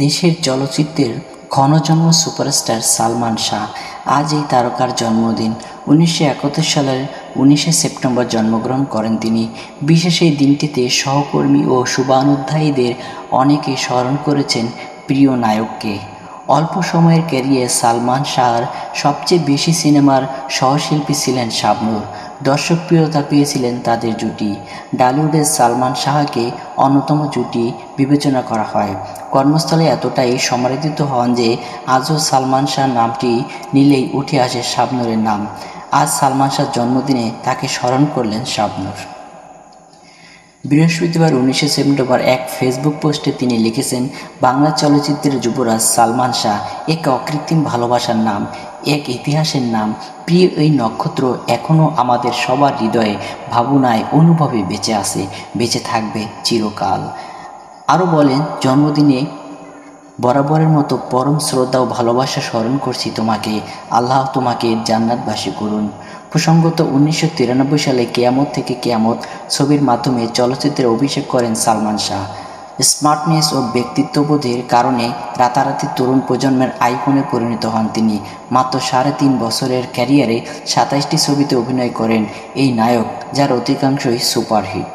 দেশের চলচ্চিত্রের ক্ষণজন্ম সুপারস্টার সালমান শাহ। আজ এই তারকার জন্মদিন। 1971 সালের 19শে সেপ্টেম্বর জন্মগ্রহণ করেন তিনি। বিশেষ এই দিনটিতে সহকর্মী ও শুভানুধ্যায়ীদের অনেকে স্মরণ করেছেন প্রিয় নায়ককে। অল্প সময়ের ক্যারিয়ারে সালমান শাহর সবচেয়ে বেশি সিনেমার সহশিল্পী ছিলেন শাবনূর। দর্শকপ্রিয়তা পেয়েছিলেন তাদের জুটি। ডালিউডের সালমান শাহকে অন্যতম জুটি বিবেচনা করা হয়। কর্মস্থলে এতটাই সমাদৃত হন যে আজও সালমান শাহ নামটি নিলেই উঠে আসে শাবনূরের নাম। আজ সালমান শাহর জন্মদিনে তাকে স্মরণ করলেন শাবনূর। বৃহস্পতিবার 19শে সেপ্টেম্বর এক ফেসবুক পোস্টে তিনি লিখেছেন, বাংলা চলচ্চিত্রের যুবরাজ সালমান শাহ এক অকৃত্রিম ভালোবাসার নাম, এক ইতিহাসের নাম। প্রিয় এই নক্ষত্র এখনও আমাদের সবার হৃদয়ে, ভাবনায়, অনুভবে বেঁচে আছে, বেঁচে থাকবে চিরকাল। আরও বলেন, জন্মদিনে বরাবরের মতো পরম শ্রদ্ধা ও ভালোবাসা স্মরণ করছি তোমাকে। আল্লাহ তোমাকে জান্নাতবাসী করুন। প্রসঙ্গত 1993 সালে কেয়ামত থেকে কেয়ামত ছবির মাধ্যমে চলচ্চিত্রে অভিষেক করেন সালমান শাহ। স্মার্টনেস ও ব্যক্তিত্ববোধের কারণে রাতারাতি তরুণ প্রজন্মের আইকনে পরিণত হন তিনি। মাত্র 3.5 বছরের ক্যারিয়ারে 27টি ছবিতে অভিনয় করেন এই নায়ক, যার অধিকাংশই সুপারহিট।